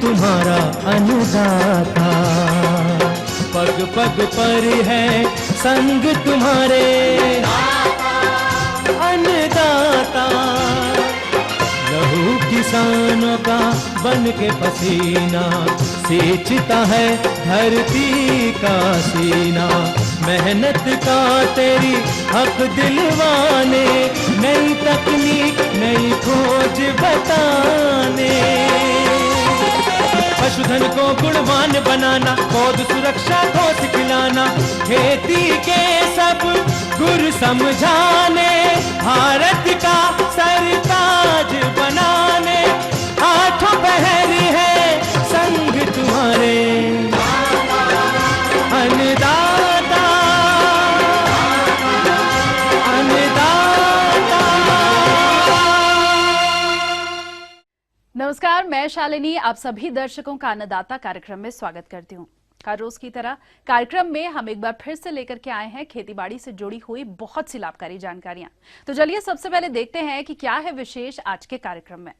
तुम्हारा अन्नदाता, पग पग पर है संग तुम्हारे अन्नदाता। लहू किसानों का बन के पसीना सींचता है धरती का सीना। मेहनत का तेरी हक दिलवाने, नई तकनीक नई खोज बताने। पशुधन को गुणवान बनाना, पौध सुरक्षा को सिखलाना, खेती के सब गुर समझाने, भारत का सरताज बनाने। आठों पहर है संग तुम्हारे अन्नदाता, अन्नदाता। नमस्कार, मैं शालिनी आप सभी दर्शकों का अन्नदाता कार्यक्रम में स्वागत करती हूँ। हर रोज की तरह कार्यक्रम में हम एक बार फिर से लेकर के आए हैं खेतीबाड़ी से जुड़ी हुई बहुत सी लाभकारी जानकारियां। तो चलिए सबसे पहले देखते हैं कि क्या है विशेष आज के कार्यक्रम में।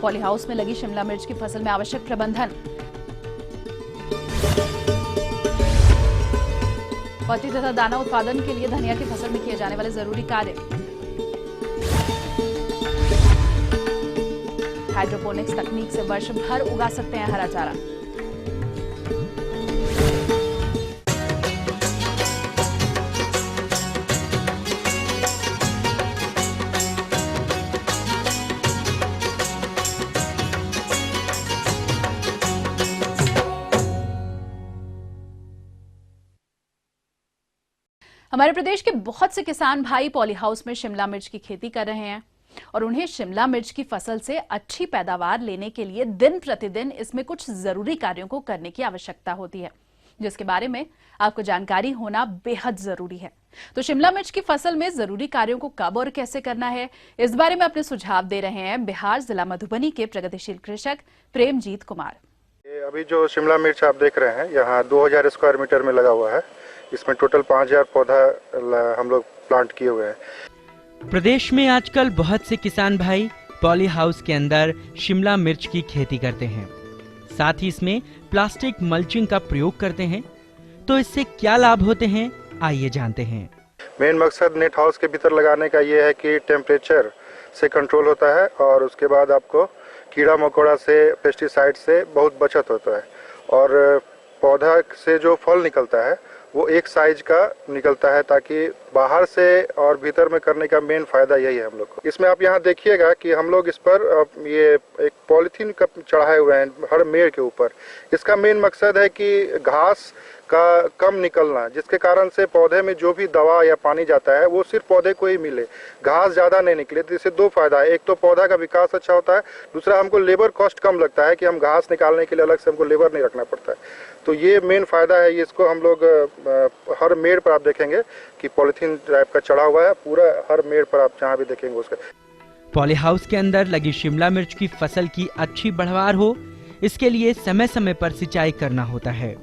पॉली हाउस में लगी शिमला मिर्च की फसल में आवश्यक प्रबंधन, पत्ती तथा दाना उत्पादन के लिए धनिया की फसल में किए जाने वाले जरूरी कार्य, हाइड्रोपोनिक्स तकनीक से वर्ष भर उगा सकते हैं हरा चारा। हमारे प्रदेश के बहुत से किसान भाई पॉली हाउस में शिमला मिर्च की खेती कर रहे हैं और उन्हें शिमला मिर्च की फसल से अच्छी पैदावार लेने के लिए दिन प्रतिदिन इसमें कुछ जरूरी कार्यों को करने की आवश्यकता होती है, जिसके बारे में आपको जानकारी होना बेहद जरूरी है। तो शिमला मिर्च की फसल में जरूरी कार्यों को कब और कैसे करना है, इस बारे में अपने सुझाव दे रहे हैं बिहार जिला मधुबनी के प्रगतिशील कृषक प्रेमजीत कुमार। अभी जो शिमला मिर्च आप देख रहे हैं यहाँ 2000 स्क्वायर मीटर में लगा हुआ है। इसमें टोटल 5000 पौधा हम लोग प्लांट किए हुए हैं। प्रदेश में आजकल बहुत से किसान भाई पॉली हाउस के अंदर शिमला मिर्च की खेती करते हैं, साथ ही इसमें प्लास्टिक मल्चिंग का प्रयोग करते हैं। तो इससे क्या लाभ होते हैं, आइए जानते हैं। मेन मकसद नेट हाउस के भीतर लगाने का ये है कि टेम्परेचर से कंट्रोल होता है और उसके बाद आपको कीड़ा मकोड़ा से, पेस्टिसाइड से बहुत बचत होता है और पौधा से जो फल निकलता है वो एक साइज का निकलता है, ताकि बाहर से और भीतर में करने का मेन फायदा यही है हम लोग को। इसमें आप यहाँ देखिएगा कि हम लोग इस पर ये एक पॉलीथीन का चढ़ाए हुए हैं हर मेड़ के ऊपर। इसका मेन मकसद है कि घास का कम निकलना, जिसके कारण से पौधे में जो भी दवा या पानी जाता है वो सिर्फ पौधे को ही मिले, घास ज़्यादा नहीं निकले। तो इससे दो फायदा है, एक तो पौधा का विकास अच्छा होता है, दूसरा हमको लेबर कॉस्ट कम लगता है कि हम घास निकालने के लिए अलग से हमको लेबर नहीं रखना पड़ता है। तो ये मेन फायदा है। इसको हम लोग हर मेड़ पर आप देखेंगे कि पॉलीथीन टाइप का चढ़ा हुआ है, पूरा हर मेड़ पर आप जहाँ भी देखेंगे उसके। पॉली हाउस के अंदर लगी शिमला मिर्च की फसल की अच्छी बढ़वार हो, इसके लिए समय समय पर सिंचाई करना होता है।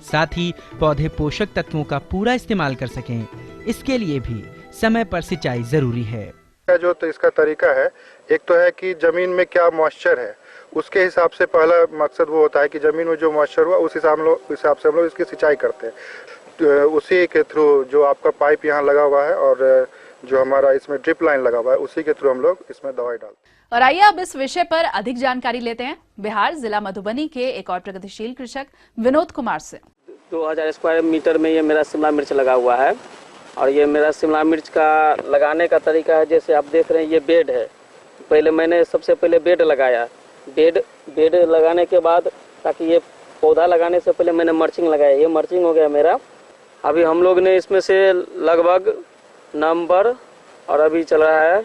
साथ ही पौधे पोषक तत्वों का पूरा इस्तेमाल कर सकें, इसके लिए भी समय पर सिंचाई जरूरी है। जो तो इसका तरीका है, एक तो है कि जमीन में क्या मॉइस्चर है, उसके हिसाब से पहला मकसद वो होता है कि जमीन में जो मॉइस्चर हुआ उस हिसाब से हम लोग इसकी सिंचाई करते हैं। तो उसी के थ्रू जो आपका पाइप यहाँ लगा हुआ है और जो हमारा इसमें ड्रिप लाइन लगा हुआ है, उसी के थ्रू हम लोग इसमें दवाई डालते हैं। और आइए अब इस विषय पर अधिक जानकारी लेते हैं बिहार जिला मधुबनी के एक और प्रगतिशील कृषक विनोद कुमार से। 2000 स्क्वायर मीटर में ये मेरा शिमला मिर्च लगा हुआ है और ये मेरा शिमला मिर्च का लगाने का तरीका है, जैसे आप देख रहे हैं ये बेड है। पहले मैंने सबसे पहले बेड लगाया, बेड लगाने के बाद ताकि ये पौधा लगाने से पहले मैंने मर्चिंग लगाया, ये मर्चिंग हो गया मेरा। अभी हम लोग ने इसमें से लगभग नवंबर और अभी चल रहा है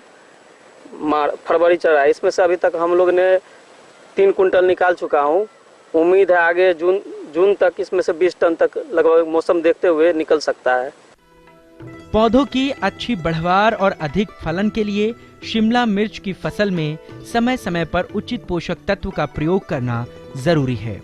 फरवरी चल रहा है, इसमें से अभी तक हम लोग ने 3 कुंटल निकाल चुका हूँ। उम्मीद है आगे जून तक इसमें से 20 टन तक लगभग मौसम देखते हुए निकल सकता है। पौधों की अच्छी बढ़वार और अधिक फलन के लिए शिमला मिर्च की फसल में समय समय पर उचित पोषक तत्व का प्रयोग करना जरूरी है,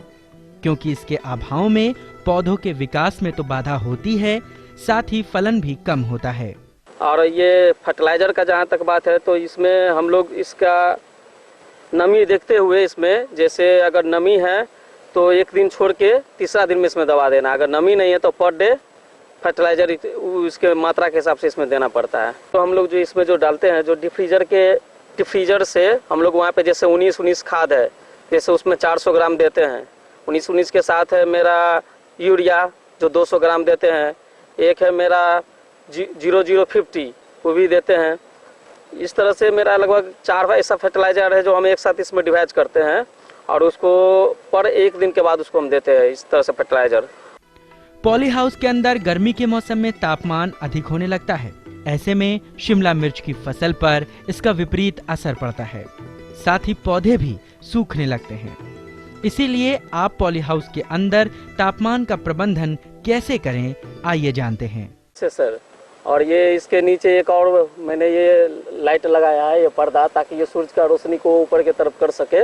क्योंकि इसके अभाव में पौधों के विकास में तो बाधा होती है, साथ ही फलन भी कम होता है। और ये फर्टिलाइजर का जहाँ तक बात है तो इसमें हम लोग इसका नमी देखते हुए इसमें, जैसे अगर नमी है तो एक दिन छोड़ के तीसरा दिन में इसमें दवा देना, अगर नमी नहीं है तो पर डे फर्टिलाइजर इसके मात्रा के हिसाब से इसमें देना पड़ता है। तो हम लोग जो इसमें जो डालते हैं, जो डिफ्रीजर से हम लोग वहाँ पे जैसे 19-19 खाद है, जैसे उसमें 400 ग्राम देते हैं। 19-19 के साथ है मेरा यूरिया जो 200 ग्राम देते हैं, एक है मेरा 0050 वो भी देते हैं। इस तरह से मेरा लगभग 4 ऐसा फर्टिलाइजर है जो हम एक साथ इसमें डिवाइड करते हैं और उसको पर एक दिन के बाद उसको हम देते हैं, इस तरह से फर्टिलाइजर। पॉली हाउस के अंदर गर्मी के मौसम में तापमान अधिक होने लगता है। ऐसे में शिमला मिर्च की फसल पर इसका विपरीत असर पड़ता है, साथ ही पौधे भी सूखने लगते हैं। इसीलिए आप पॉली हाउस के अंदर तापमान का प्रबंधन कैसे करें, आइए जानते हैं। सर, और ये इसके नीचे एक और मैंने ये लाइट लगाया है, ये पर्दा, ताकि ये सूरज का रोशनी को ऊपर की तरफ कर सके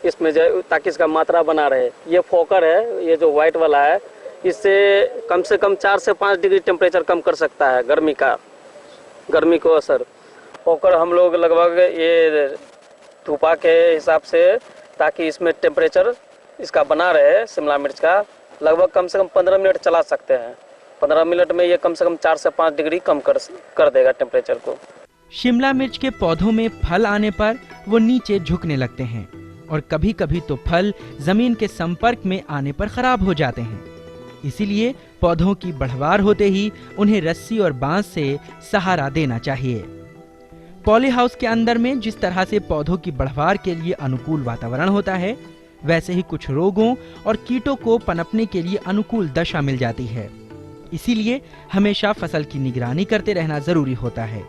इसमें, ताकि इसका मात्रा बना रहे। ये फोकर है, ये जो व्हाइट वाला है, इससे कम से कम 4 से 5 डिग्री टेम्परेचर कम कर सकता है गर्मी को असर। फोकर हम लोग लगभग ये धूपा के हिसाब से, ताकि इसमें टेम्परेचर इसका बना रहे शिमला मिर्च का, लगभग कम से कम 15 मिनट चला सकते हैं। 15 मिनट में ये कम से कम 4 से 5 डिग्री कम कर देगा टेम्परेचर को। शिमला मिर्च के पौधों में फल आने पर वो नीचे झुकने लगते हैं और कभी कभी तो फल जमीन के संपर्क में आने पर खराब हो जाते हैं। इसीलिए पौधों की बढ़वार होते ही उन्हें रस्सी और बांस से सहारा देना चाहिए। पॉली हाउस के अंदर में जिस तरह से पौधों की बढ़वार के लिए अनुकूल वातावरण होता है, वैसे ही कुछ रोगों और कीटों को पनपने के लिए अनुकूल दशा मिल जाती है। इसीलिए हमेशा फसल की निगरानी करते रहना जरूरी होता है।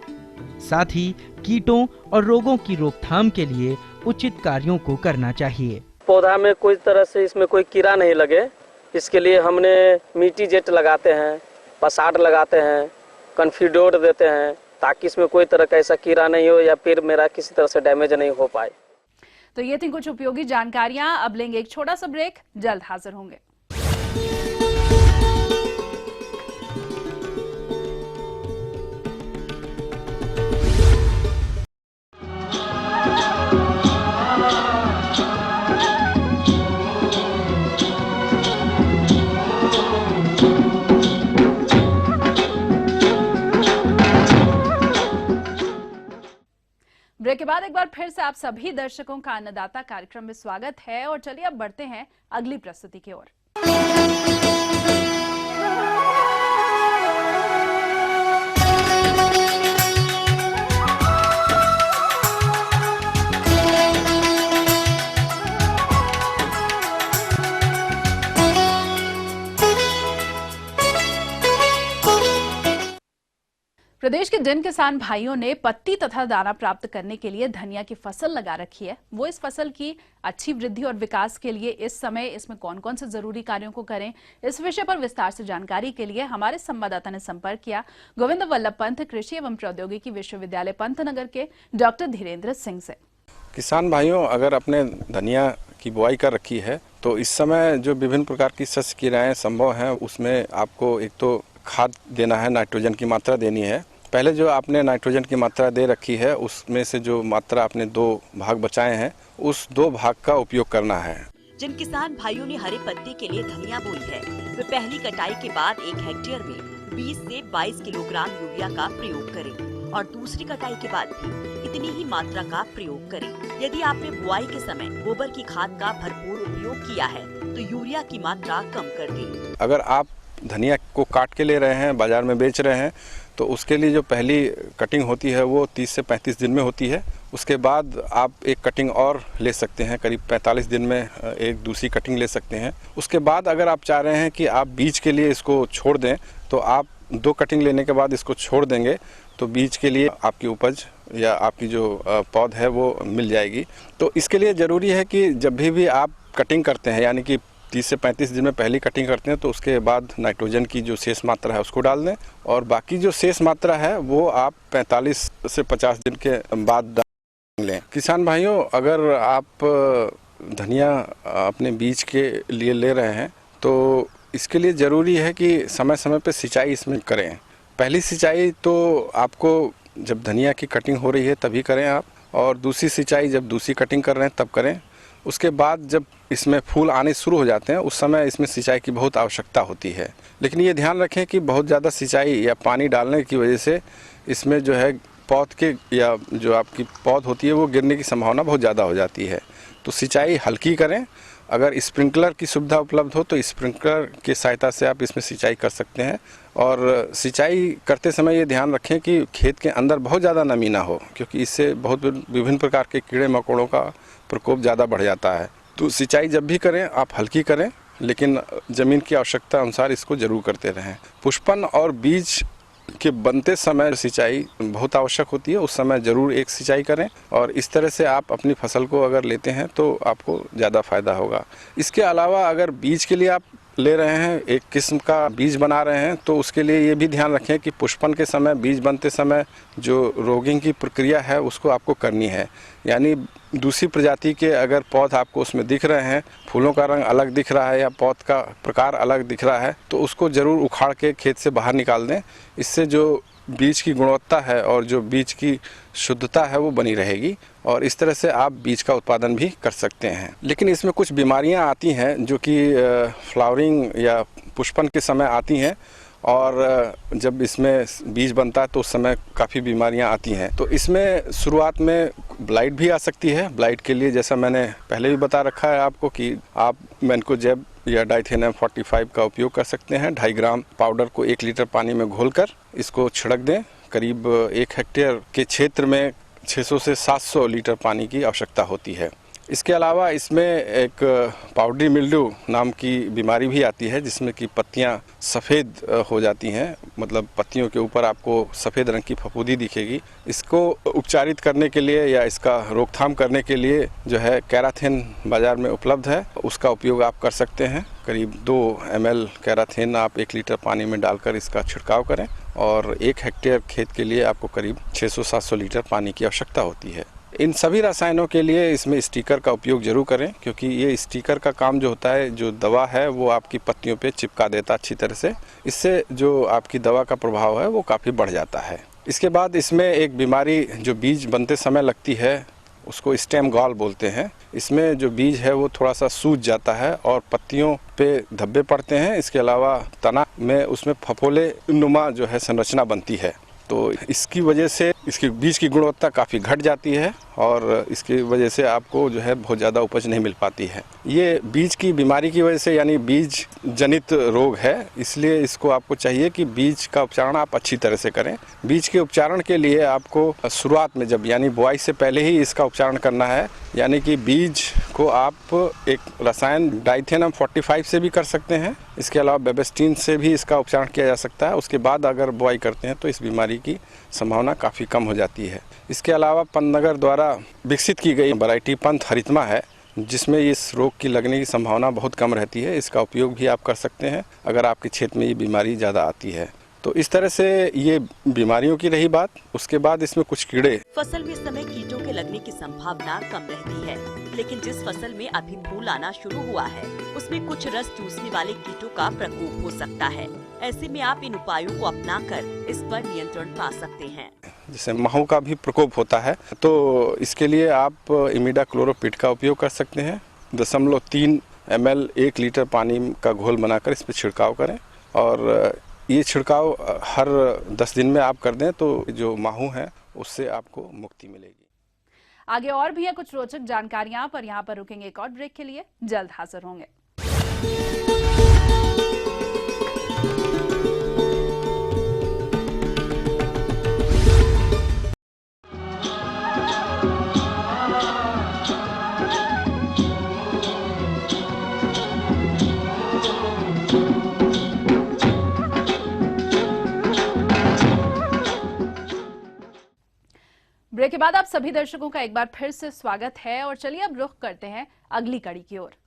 साथ ही कीटों और रोगों की रोकथाम के लिए उचित कार्यों को करना चाहिए। पौधा में कोई तरह से इसमें कोई कीड़ा नहीं लगे, इसके लिए हमने मिट्टी जेट लगाते हैं, पसाड लगाते हैं, कन्फिडोर देते हैं, ताकि इसमें कोई तरह का ऐसा कीड़ा नहीं हो या फिर मेरा किसी तरह से डैमेज नहीं हो पाए। तो ये थी कुछ उपयोगी जानकारियां। अब लेंगे एक छोटा सा ब्रेक, जल्द हाजिर होंगे। ब्रेक के बाद एक बार फिर से आप सभी दर्शकों का अन्नदाता कार्यक्रम में स्वागत है और चलिए अब बढ़ते हैं अगली प्रस्तुति की ओर। प्रदेश के जिन किसान भाइयों ने पत्ती तथा दाना प्राप्त करने के लिए धनिया की फसल लगा रखी है, वो इस फसल की अच्छी वृद्धि और विकास के लिए इस समय इसमें कौन कौन से जरूरी कार्यों को करें, इस विषय पर विस्तार से जानकारी के लिए हमारे संवाददाता ने संपर्क किया गोविंद वल्लभ पंत कृषि एवं प्रौद्योगिकी विश्वविद्यालय पंतनगर के डॉक्टर धीरेन्द्र सिंह से। किसान भाइयों, अगर अपने धनिया की बुआई कर रखी है तो इस समय जो विभिन्न प्रकार की शस्य क्रियाएं संभव हैं, उसमें आपको एक तो खाद देना है, नाइट्रोजन की मात्रा देनी है। पहले जो आपने नाइट्रोजन की मात्रा दे रखी है, उसमें से जो मात्रा आपने 2 भाग बचाए हैं, उस 2 भाग का उपयोग करना है। जिन किसान भाइयों ने हरे पत्ते के लिए धनिया बोई है, वे पहली कटाई के बाद 1 हेक्टेयर में 20 से 22 किलोग्राम यूरिया का प्रयोग करें और दूसरी कटाई के बाद भी इतनी ही मात्रा का प्रयोग करें। यदि आपने बुआई के समय गोबर की खाद का भरपूर उपयोग किया है तो यूरिया की मात्रा कम कर दें। अगर आप धनिया को काट के ले रहे हैं, बाजार में बेच रहे हैं, तो उसके लिए जो पहली कटिंग होती है वो 30 से 35 दिन में होती है। उसके बाद आप एक कटिंग और ले सकते हैं, करीब 45 दिन में एक दूसरी कटिंग ले सकते हैं। उसके बाद अगर आप चाह रहे हैं कि आप बीज के लिए इसको छोड़ दें, तो आप 2 कटिंग लेने के बाद इसको छोड़ देंगे तो बीज के लिए आपकी उपज या आपकी जो पौध है वो मिल जाएगी। तो इसके लिए ज़रूरी है कि जब भी आप कटिंग करते हैं, यानी कि 30 से 35 दिन में पहली कटिंग करते हैं, तो उसके बाद नाइट्रोजन की जो शेष मात्रा है उसको डाल दें और बाकी जो शेष मात्रा है वो आप 45 से 50 दिन के बाद डाल लें। किसान भाइयों, अगर आप धनिया अपने बीज के लिए ले रहे हैं तो इसके लिए ज़रूरी है कि समय समय पर सिंचाई इसमें करें। पहली सिंचाई तो आपको जब धनिया की कटिंग हो रही है तभी करें आप, और दूसरी सिंचाई जब दूसरी कटिंग कर रहे हैं तब करें। उसके बाद जब इसमें फूल आने शुरू हो जाते हैं उस समय इसमें सिंचाई की बहुत आवश्यकता होती है। लेकिन ये ध्यान रखें कि बहुत ज़्यादा सिंचाई या पानी डालने की वजह से इसमें जो है पौध के या जो आपकी पौध होती है वो गिरने की संभावना बहुत ज़्यादा हो जाती है। तो सिंचाई हल्की करें। अगर स्प्रिंकलर की सुविधा उपलब्ध हो तो स्प्रिंकलर की सहायता से आप इसमें सिंचाई कर सकते हैं। और सिंचाई करते समय ये ध्यान रखें कि खेत के अंदर बहुत ज़्यादा नमी ना हो, क्योंकि इससे बहुत विभिन्न प्रकार के कीड़े मकोड़ों का प्रकोप ज़्यादा बढ़ जाता है। तो सिंचाई जब भी करें आप हल्की करें, लेकिन ज़मीन की आवश्यकता अनुसार इसको ज़रूर करते रहें। पुष्पन और बीज के बनते समय सिंचाई बहुत आवश्यक होती है, उस समय ज़रूर एक सिंचाई करें और इस तरह से आप अपनी फसल को अगर लेते हैं तो आपको ज़्यादा फायदा होगा। इसके अलावा अगर बीज के लिए आप ले रहे हैं, एक किस्म का बीज बना रहे हैं, तो उसके लिए ये भी ध्यान रखें कि पुष्पन के समय बीज बनते समय जो रोगिंग की प्रक्रिया है उसको आपको करनी है। यानी दूसरी प्रजाति के अगर पौध आपको उसमें दिख रहे हैं, फूलों का रंग अलग दिख रहा है या पौध का प्रकार अलग दिख रहा है, तो उसको ज़रूर उखाड़ के खेत से बाहर निकाल दें। इससे जो बीज की गुणवत्ता है और जो बीज की शुद्धता है वो बनी रहेगी और इस तरह से आप बीज का उत्पादन भी कर सकते हैं। लेकिन इसमें कुछ बीमारियां आती हैं जो कि फ्लावरिंग या पुष्पन के समय आती हैं और जब इसमें बीज बनता है तो उस समय काफ़ी बीमारियां आती हैं। तो इसमें शुरुआत में ब्लाइट भी आ सकती है। ब्लाइट के लिए जैसा मैंने पहले भी बता रखा है आपको कि आप मैनकोजेब या डाइथेनियम 45 का उपयोग कर सकते हैं। 2.5 ग्राम पाउडर को 1 लीटर पानी में घोलकर इसको छिड़क दें। करीब 1 हेक्टेयर के क्षेत्र में 600 से 700 लीटर पानी की आवश्यकता होती है। इसके अलावा इसमें एक पाउडरी मिल्ड्यू नाम की बीमारी भी आती है जिसमें कि पत्तियां सफ़ेद हो जाती हैं, मतलब पत्तियों के ऊपर आपको सफ़ेद रंग की फफूंदी दिखेगी। इसको उपचारित करने के लिए या इसका रोकथाम करने के लिए जो है कैराथिन बाज़ार में उपलब्ध है, उसका उपयोग आप कर सकते हैं। करीब 2 ml कैराथिन आप 1 लीटर पानी में डालकर इसका छिड़काव करें और 1 हेक्टेयर खेत के लिए आपको करीब 600-700 लीटर पानी की आवश्यकता होती है। इन सभी रसायनों के लिए इसमें स्टिकर का उपयोग जरूर करें, क्योंकि ये स्टिकर का काम जो होता है, जो दवा है वो आपकी पत्तियों पे चिपका देता अच्छी तरह से। इससे जो आपकी दवा का प्रभाव है वो काफ़ी बढ़ जाता है। इसके बाद इसमें एक बीमारी जो बीज बनते समय लगती है उसको स्टेम गॉल बोलते हैं। इसमें जो बीज है वो थोड़ा सा सूज जाता है और पत्तियों पे धब्बे पड़ते हैं। इसके अलावा तना में उसमें फफोले नुमा जो है संरचना बनती है, तो इसकी वजह से इसकी बीज की गुणवत्ता काफ़ी घट जाती है और इसकी वजह से आपको जो है बहुत ज़्यादा उपज नहीं मिल पाती है। ये बीज की बीमारी की वजह से यानी बीज जनित रोग है, इसलिए इसको आपको चाहिए कि बीज का उपचारण आप अच्छी तरह से करें। बीज के उपचारण के लिए आपको शुरुआत में जब यानी बुआई से पहले ही इसका उपचारण करना है, यानी कि बीज को आप एक रसायन डाइथेनियम 45 से भी कर सकते हैं। इसके अलावा बेबेस्टीन से भी इसका उपचारण किया जा सकता है। उसके बाद अगर बुआई करते हैं तो इस बीमारी की संभावना काफ़ी कम हो जाती है। इसके अलावा पंतनगर द्वारा विकसित की गई वैरायटी पंथ हरितमा है, जिसमें इस रोग की लगने की संभावना बहुत कम रहती है। इसका उपयोग भी आप कर सकते हैं अगर आपके क्षेत्र में ये बीमारी ज़्यादा आती है। तो इस तरह से ये बीमारियों की रही बात। उसके बाद इसमें कुछ कीड़े। फसल में इस समय कीटों के लगने की संभावना कम रहती है, लेकिन जिस फसल में अभी फूल आना शुरू हुआ है उसमें कुछ रस चूसने वाले कीटों का प्रकोप हो सकता है। ऐसे में आप इन उपायों को अपनाकर इस पर नियंत्रण पा सकते हैं। जैसे महू का भी प्रकोप होता है तो इसके लिए आप इमिडाक्लोरोपिड का उपयोग कर सकते हैं। 0.3 ml 1 लीटर पानी का घोल बनाकर इस पर छिड़काव करें और ये छिड़काव हर 10 दिन में आप कर दें तो जो माहू है उससे आपको मुक्ति मिलेगी। आगे और भी है कुछ रोचक जानकारियां, पर यहाँ पर रुकेंगे एक और ब्रेक के लिए। जल्द हाजिर होंगे। ब्रेक के बाद आप सभी दर्शकों का एक बार फिर से स्वागत है और चलिए अब रुख करते हैं अगली कड़ी की ओर।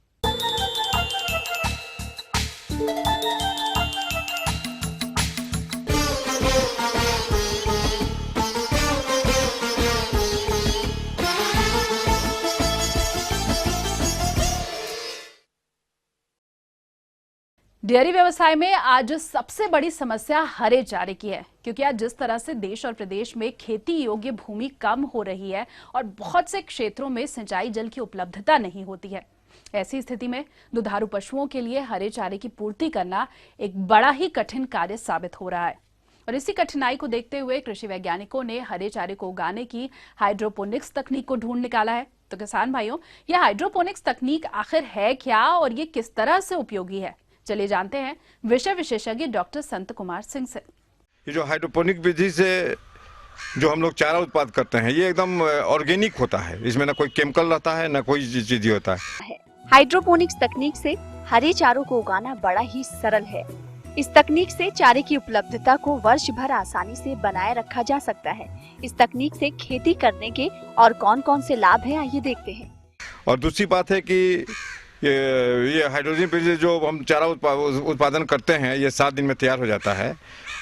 डेयरी व्यवसाय में आज सबसे बड़ी समस्या हरे चारे की है, क्योंकि आज जिस तरह से देश और प्रदेश में खेती योग्य भूमि कम हो रही है और बहुत से क्षेत्रों में सिंचाई जल की उपलब्धता नहीं होती है। ऐसी स्थिति में दुधारू पशुओं के लिए हरे चारे की पूर्ति करना एक बड़ा ही कठिन कार्य साबित हो रहा है। और इसी कठिनाई को देखते हुए कृषि वैज्ञानिकों ने हरे चारे को उगाने की हाइड्रोपोनिक्स तकनीक को ढूंढ निकाला है। तो किसान भाइयों, यह हाइड्रोपोनिक्स तकनीक आखिर है क्या और ये किस तरह से उपयोगी है, चलिए जानते हैं विषय विशेषज्ञ डॉक्टर संत कुमार सिंह से। ये जो हाइड्रोपोनिक विधि से जो हम लोग चारा उत्पाद करते हैं ये एकदम ऑर्गेनिक होता है, इसमें ना कोई केमिकल रहता है ना कोई चीज होता है। हाइड्रोपोनिक्स तकनीक से हरे चारों को उगाना बड़ा ही सरल है। इस तकनीक से चारे की उपलब्धता को वर्ष भर आसानी से बनाए रखा जा सकता है। इस तकनीक से खेती करने के और कौन कौन से लाभ हैं, आइए देखते हैं। और दूसरी बात है कि ये हाइड्रोजन पे जो हम चारा उत्पादन करते हैं ये 7 दिन में तैयार हो जाता है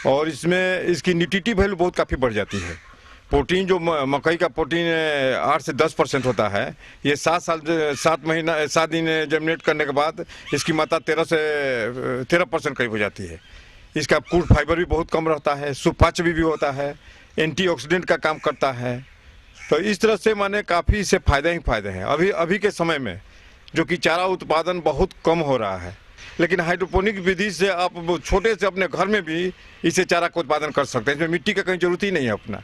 और इसमें इसकी न्यूट्रिटिव वैल्यू बहुत काफ़ी बढ़ जाती है। प्रोटीन जो मकई का प्रोटीन 8 से 10% होता है, ये 7 दिन जर्मिनेट करने के बाद इसकी मात्रा 13% करीब हो जाती है। इसका फूड फाइबर भी बहुत कम रहता है, सुपाच्य भी होता है, एंटीऑक्सीडेंट का काम करता है। तो इस तरह से माने काफ़ी इससे फ़ायदे ही फ़ायदे हैं। अभी के समय में जो कि चारा उत्पादन बहुत कम हो रहा है, लेकिन हाइड्रोपोनिक विधि से आप छोटे से अपने घर में भी इसे चारा का उत्पादन कर सकते हैं। इसमें मिट्टी का कहीं जरूरत ही नहीं है अपना।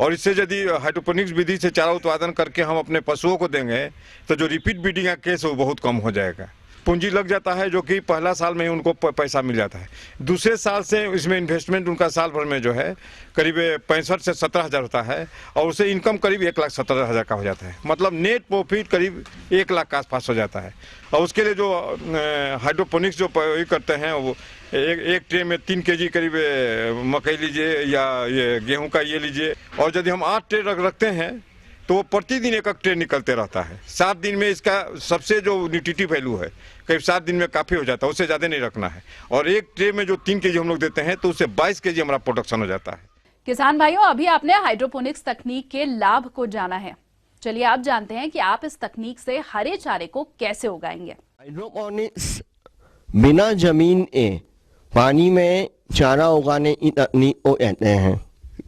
और इससे यदि हाइड्रोपोनिक्स विधि से चारा उत्पादन करके हम अपने पशुओं को देंगे तो जो रिपीट ब्रीडिंग का केस है वो बहुत कम हो जाएगा। पूंजी लग जाता है जो कि पहला साल में ही उनको पैसा मिल जाता है। दूसरे साल से इसमें इन्वेस्टमेंट उनका साल भर में जो है करीब 65 से 17 हज़ार होता है और उसे इनकम करीब 1,17,000 का हो जाता है। मतलब नेट प्रॉफिट करीब 1 लाख के आसपास हो जाता है। और उसके लिए जो हाइड्रोपोनिक्स जो करते हैं वो एक ट्रे में 3 kg करीब मकई लीजिए या ये गेहूं का ये लीजिए, और यदि हम 8 ट्रे रखते हैं तो वो प्रतिदिन एक ट्रे निकलते रहता है। 7 दिन में इसका सबसे जो न्यूट्रिटिव वैल्यू है करीब 7 दिन में काफ़ी हो जाता है, उससे ज़्यादा नहीं रखना है। और एक ट्रे में जो 3 kg हम लोग देते हैं तो उससे 22 kg हमारा प्रोडक्शन हो जाता है। किसान भाइयों, अभी आपने हाइड्रोपोनिक्स तकनीक के लाभ को जाना है, चलिए आप जानते हैं कि आप इस तकनीक से हरे चारे को कैसे उगाएंगे। हाइड्रोपोनिक्स बिना जमीन पानी में चारा उगाने की तकनीक को कहते हैं।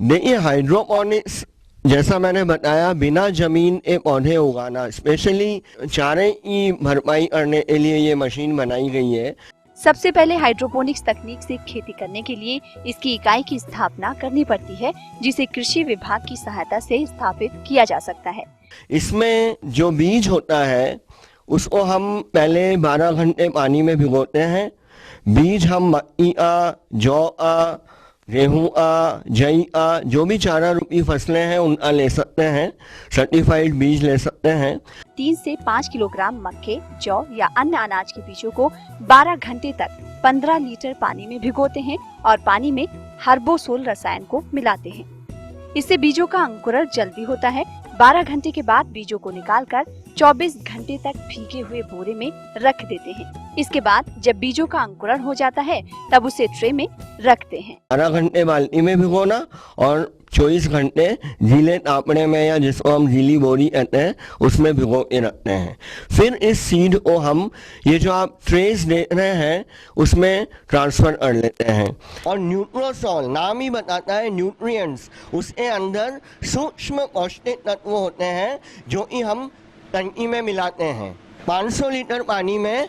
देखिए, हाइड्रोपोनिक्स जैसा मैंने बताया बिना जमीन पौधे उगाना, स्पेशली चारे की भरपाई करने के लिए ये मशीन बनाई गई है। सबसे पहले हाइड्रोपोनिक्स तकनीक से खेती करने के लिए इसकी इकाई की स्थापना करनी पड़ती है, जिसे कृषि विभाग की सहायता से स्थापित किया जा सकता है। इसमें जो बीज होता है उसको हम पहले 12 घंटे पानी में भिगोते हैं। बीज हम मक्की का, जौ का, गेहूँ का, जई का, जो भी चारा रूपी फसलें हैं उनका ले सकते हैं। सर्टिफाइड बीज ले सकते हैं। 3 से 5 किलोग्राम मक्के, जौ या अन्य अनाज के बीजों को 12 घंटे तक 15 लीटर पानी में भिगोते हैं और पानी में हर्बोसोल रसायन को मिलाते हैं। इससे बीजों का अंकुरण जल्दी होता है। 12 घंटे के बाद बीजों को निकालकर 24 घंटे तक भीगे हुए बोरे में रख देते हैं। इसके बाद जब बीजों का अंकुरण हो जाता है तब उसे ट्रे में रखते हैं। 12 घंटे बाल्टी में भिगोना और 24 घंटे गीले तापने में या जिसको हम गीली बोरी कहते हैं उसमें भिगो के रखते हैं। फिर इस सीड को हम ये जो आप ट्रेस देख रहे हैं उसमें ट्रांसफर कर लेते हैं। और न्यूट्रोसॉल नाम ही बताता है न्यूट्रिएंट्स, उसके अंदर सूक्ष्म पौष्टिक तत्व होते हैं जो कि हम टंकी में मिलाते हैं। 500 लीटर पानी में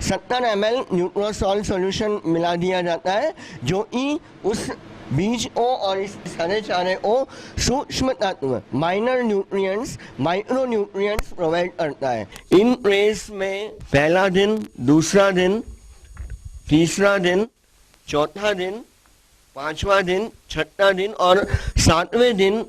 70 ml न्यूट्रोसॉल सॉल्यूशन मिला दिया जाता है जो कि उस बीज को और इस हरे चारे को सूक्ष्म तत्व minor nutrients, micro nutrients provide करता है। इन ट्रेस में पहला दिन, दूसरा दिन, तीसरा दिन, चौथा दिन, 5वां दिन, 6वां दिन और 7वें दिन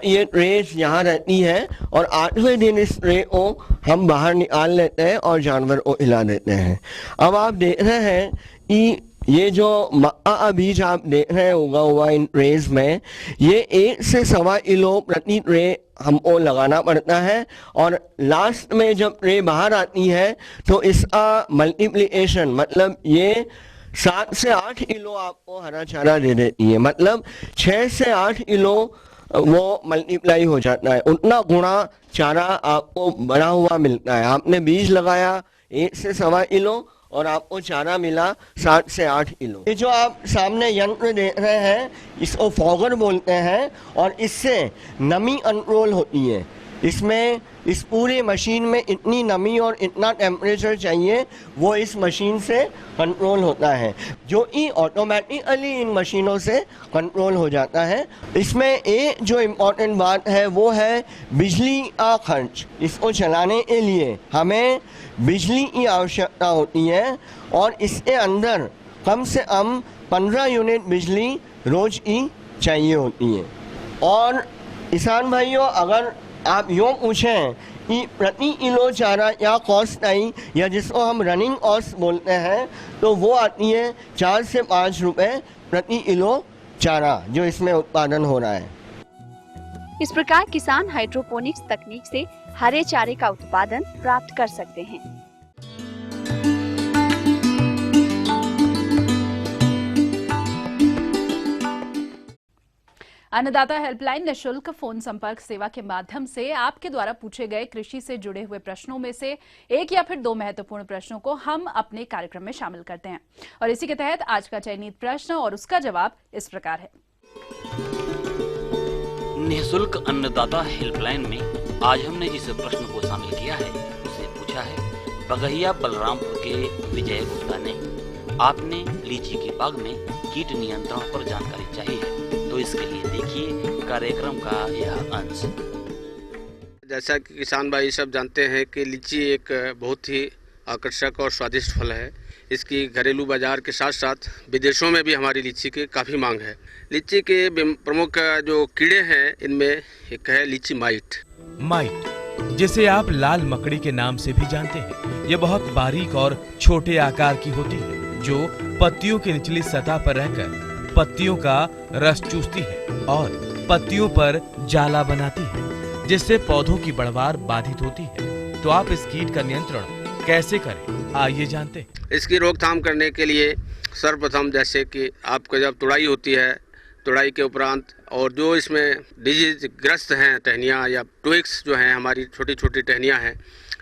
ये ट्रेस यहाँ रहती है। और 8वें दिन इस ट्रे को हम बाहर निकाल लेते हैं और जानवर को हिला देते हैं। अब आप देख रहे हैं कि ये जो मक्का का बीज आप देख रहे हैं उगा हुआ इन ट्रेस में, ये 1 से 1.25 किलो प्रति ट्रे हमको लगाना पड़ता है। और लास्ट में जब ट्रे बाहर आती है तो इसका मल्टीप्लिकेशन, मतलब ये 7 से 8 किलो आपको हरा चारा दे देती है। मतलब 6 से 8 किलो वो मल्टीप्लाई हो जाता है, उतना गुणा चारा आपको बड़ा हुआ मिलता है। आपने बीज लगाया 1 से 1.25 किलो और आपको चारा मिला 7 से 8 किलो। ये जो आप सामने यंत्र देख रहे हैं इसको फॉगर बोलते हैं और इससे नमी कंट्रोल होती है। इसमें इस पूरी मशीन में इतनी नमी और इतना टेम्परेचर चाहिए वो इस मशीन से कंट्रोल होता है, जो कि ऑटोमेटिकली इन मशीनों से कंट्रोल हो जाता है। इसमें एक जो इम्पोर्टेंट बात है वो है बिजली का खर्च। इसको चलाने के लिए हमें बिजली की आवश्यकता होती है और इसके अंदर कम से कम 15 यूनिट बिजली रोज की चाहिए होती है। और किसान भाइयों, अगर आप यूँ पूछें कि प्रति किलो चारा क्या कॉस्ट आई या जिसको हम रनिंग कॉस्ट बोलते हैं, तो वो आती है 4 से 5 रुपए प्रति किलो चारा जो इसमें उत्पादन हो रहा है। इस प्रकार किसान हाइड्रोपोनिक्स तकनीक से हरे चारे का उत्पादन प्राप्त कर सकते हैं। अन्नदाता हेल्पलाइन निःशुल्क फोन संपर्क सेवा के माध्यम से आपके द्वारा पूछे गए कृषि से जुड़े हुए प्रश्नों में से एक या फिर 2 महत्वपूर्ण प्रश्नों को हम अपने कार्यक्रम में शामिल करते हैं और इसी के तहत आज का चयनित प्रश्न और उसका जवाब इस प्रकार है। निःशुल्क अन्नदाता हेल्पलाइन में आज हमने जिस प्रश्न को शामिल किया है उसे पूछा है बगहिया बलरामपुर के विजय गुप्ता ने। आपने लीची के बाग में कीट नियंत्रण पर जानकारी चाहिए है, तो इसके लिए देखिए कार्यक्रम का यह अंश। जैसा कि किसान भाई सब जानते हैं कि लीची एक बहुत ही आकर्षक और स्वादिष्ट फल है। इसकी घरेलू बाजार के साथ साथ विदेशों में भी हमारी लीची की काफ़ी मांग है। लीची के प्रमुख जो कीड़े हैं इनमें एक है लीची माइट। जिसे आप लाल मकड़ी के नाम से भी जानते हैं, ये बहुत बारीक और छोटे आकार की होती है जो पत्तियों की निचली सतह पर रहकर पत्तियों का रस चूसती है और पत्तियों पर जाला बनाती है, जिससे पौधों की बढ़वार बाधित होती है। तो आप इस कीट का नियंत्रण कैसे करें, आइए जानते हैं। इसकी रोकथाम करने के लिए सर्वप्रथम जैसे कि आपको जब तुड़ाई होती है, तुड़ाई के उपरांत और जो इसमें डिजीज ग्रस्त हैं टहनियाँ या ट्विक्स जो हैं हमारी छोटी छोटी टहनियाँ हैं,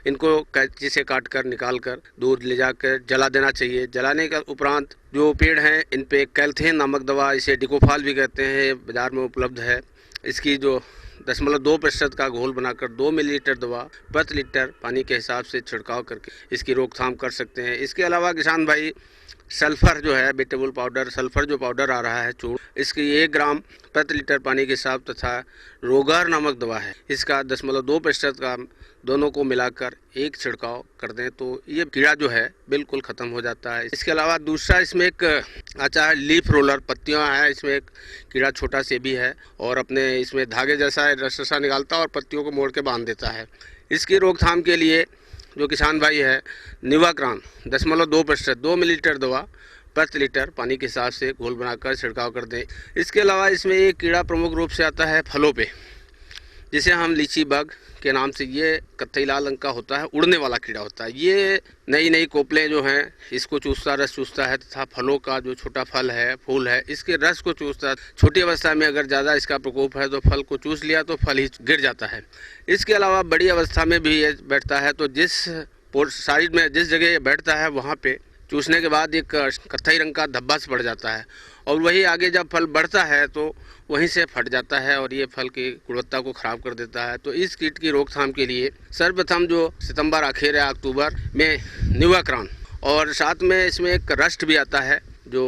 इनको कैंची से काट कर निकाल कर दूर ले जाकर जला देना चाहिए। जलाने के उपरांत जो पेड़ हैं इन पे कैल्थेन नामक दवा, इसे डिकोफाल भी कहते हैं, बाजार में उपलब्ध है। इसकी जो 0.2% का घोल बनाकर 2 मिलीलीटर दवा प्रति लीटर पानी के हिसाब से छिड़काव करके इसकी रोकथाम कर सकते हैं। इसके अलावा किसान भाई सल्फर जो है वेजिटेबल पाउडर, सल्फर जो पाउडर आ रहा है चूर्ण, इसकी 1 ग्राम प्रति लीटर पानी के हिसाब तथा रोगार नामक दवा है, इसका 0.2% का दोनों को मिलाकर एक छिड़काव कर दें तो ये कीड़ा जो है बिल्कुल ख़त्म हो जाता है। इसके अलावा दूसरा इसमें एक आता है लीफ रोलर, पत्तियां हैं, इसमें एक कीड़ा छोटा से भी है और अपने इसमें धागे जैसा रसा निकालता है और पत्तियों को मोड़ के बांध देता है। इसकी रोकथाम के लिए जो किसान भाई है निवाक्रान 0.2% 2 मिलीलीटर दवा प्रति लीटर पानी के हिसाब से घोल बनाकर छिड़काव कर दें। इसके अलावा इसमें एक कीड़ा प्रमुख रूप से आता है फलों पे, जिसे हम लीची बग के नाम से, ये कत्थई लाल रंग का होता है, उड़ने वाला कीड़ा होता है। ये नई नई कोपलें जो हैं इसको चूसता, रस चूसता है तथा फलों का जो छोटा फल है, फूल है, इसके रस को चूसता है। छोटी अवस्था में अगर ज़्यादा इसका प्रकोप है तो फल को चूस लिया तो फल ही गिर जाता है। इसके अलावा बड़ी अवस्था में भी ये बैठता है, तो जिस साइड में जिस जगह ये बैठता है वहाँ पे चूसने के बाद एक कत्थई रंग का धब्बा से पड़ जाता है और वही आगे जब फल बढ़ता है तो वहीं से फट जाता है और ये फल की गुणवत्ता को खराब कर देता है। तो इस कीट की रोकथाम के लिए सर्वप्रथम जो सितंबर आखिर या अक्टूबर में निवाक्रान, और साथ में इसमें एक रस्ट भी आता है जो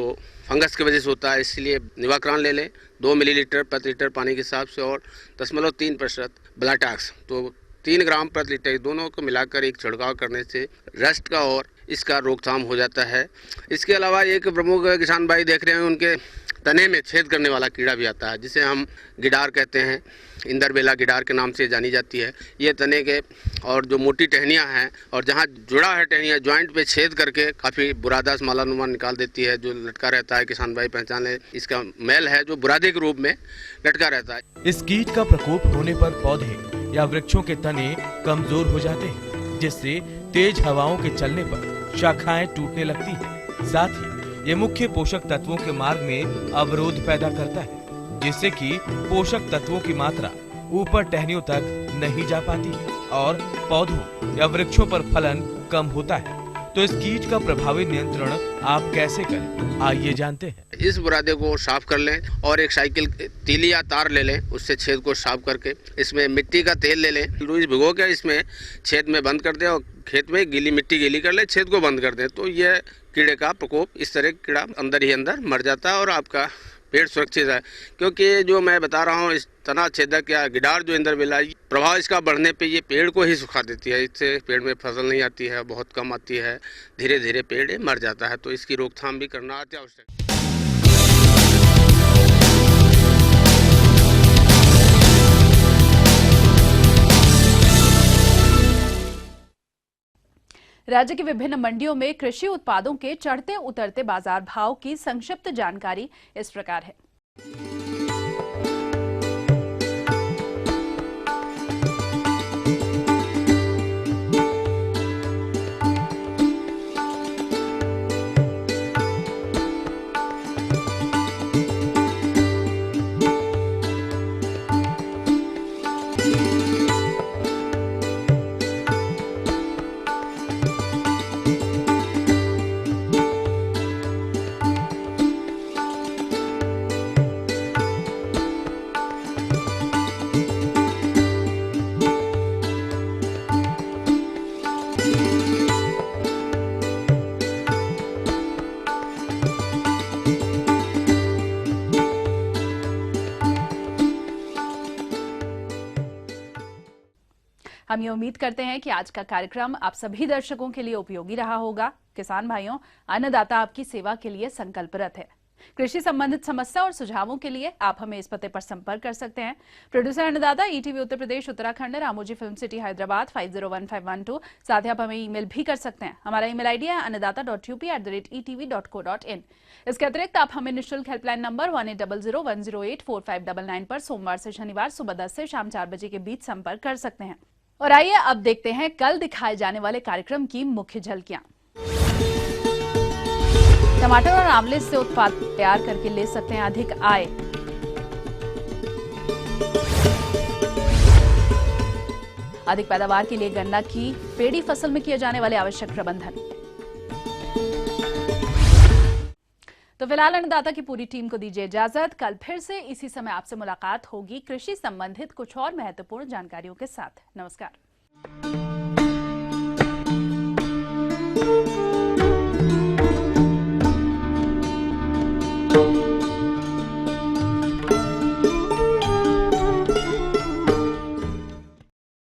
फंगस की वजह से होता है, इसलिए निवाक्रान ले लें 2 मिलीलीटर प्रति लीटर पानी के हिसाब से और 0.3% ब्लाटैक्स, तो 3 ग्राम प्रति लीटर, दोनों को मिलाकर एक छिड़काव करने से रस्ट का और इसका रोकथाम हो जाता है। इसके अलावा एक प्रमुख किसान भाई देख रहे हैं उनके तने में छेद करने वाला कीड़ा भी आता है, जिसे हम गिडार कहते हैं, इंदरबेला गिडार के नाम से जानी जाती है। ये तने के और जो मोटी टहनियाँ हैं और जहाँ जुड़ा है टहनियाँ, जॉइंट पे छेद करके काफ़ी बुरादा मालानुमान निकाल देती है, जो लटका रहता है। किसान भाई पहचान ले, इसका मैल है जो बुरादे के रूप में लटका रहता है। इस कीट का प्रकोप होने पर पौधे या वृक्षों के तने कमजोर हो जाते हैं, जिससे तेज हवाओं के चलने पर शाखाएं टूटने लगती हैं। साथ ही ये मुख्य पोषक तत्वों के मार्ग में अवरोध पैदा करता है, जिससे कि पोषक तत्वों की मात्रा ऊपर टहनियों तक नहीं जा पाती और पौधों या वृक्षों पर फलन कम होता है। तो इस कीट का प्रभावी नियंत्रण आप कैसे करें, आइए जानते हैं। इस बुरादे को साफ कर लें और एक साइकिल तीली या तार ले लें, उससे छेद को साफ करके इसमें मिट्टी का तेल ले लें, लूज भिगो के इसमें छेद में बंद कर दें और खेत में गीली मिट्टी गीली कर लें, छेद को बंद कर दें। तो यह कीड़े का प्रकोप, इस तरह कीड़ा अंदर ही अंदर मर जाता है और आपका पेड़ सुरक्षित है। क्योंकि जो मैं बता रहा हूँ, इस तना छेदक या गिडार जो अंदर मिला, प्रभाव इसका बढ़ने पे ये पेड़ को ही सुखा देती है। इससे पेड़ में फसल नहीं आती है, बहुत कम आती है, धीरे धीरे पेड़ मर जाता है। तो इसकी रोकथाम भी करना अति आवश्यक है। राज्य की विभिन्न मंडियों में कृषि उत्पादों के चढ़ते उतरते बाजार भाव की संक्षिप्त जानकारी इस प्रकार है। हम ये उम्मीद करते हैं कि आज का कार्यक्रम आप सभी दर्शकों के लिए उपयोगी रहा होगा। किसान भाइयों, अन्नदाता आपकी सेवा के लिए संकल्परत है। कृषि संबंधित समस्या और सुझावों के लिए आप हमें इस पते पर संपर्क कर सकते हैं। प्रोड्यूसर अन्नदाता, ETV Uttar Pradesh Uttarakhand, Ramoji film city Hyderabad 501512। साथ ही आप हमें ईमेल भी कर सकते हैं। हमारा ईमेल आईडी है annadaata.up@etv.co.in। इसके अतिरिक्त आप हमें निःशुल्क हेल्पलाइन नंबर 1800-108-4599 पर सोमवार से शनिवार सुबह 10 से शाम 4 बजे के बीच संपर्क कर सकते हैं। और आइए अब देखते हैं कल दिखाए जाने वाले कार्यक्रम की मुख्य झलकियां। टमाटर और आंवले से उत्पाद तैयार करके ले सकते हैं अधिक आय। अधिक पैदावार के लिए गन्ना की पेड़ी फसल में किए जाने वाले आवश्यक प्रबंधन। तो फिलहाल अन्नदाता की पूरी टीम को दीजिए इजाजत। कल फिर से इसी समय आपसे मुलाकात होगी कृषि संबंधित कुछ और महत्वपूर्ण जानकारियों के साथ। नमस्कार।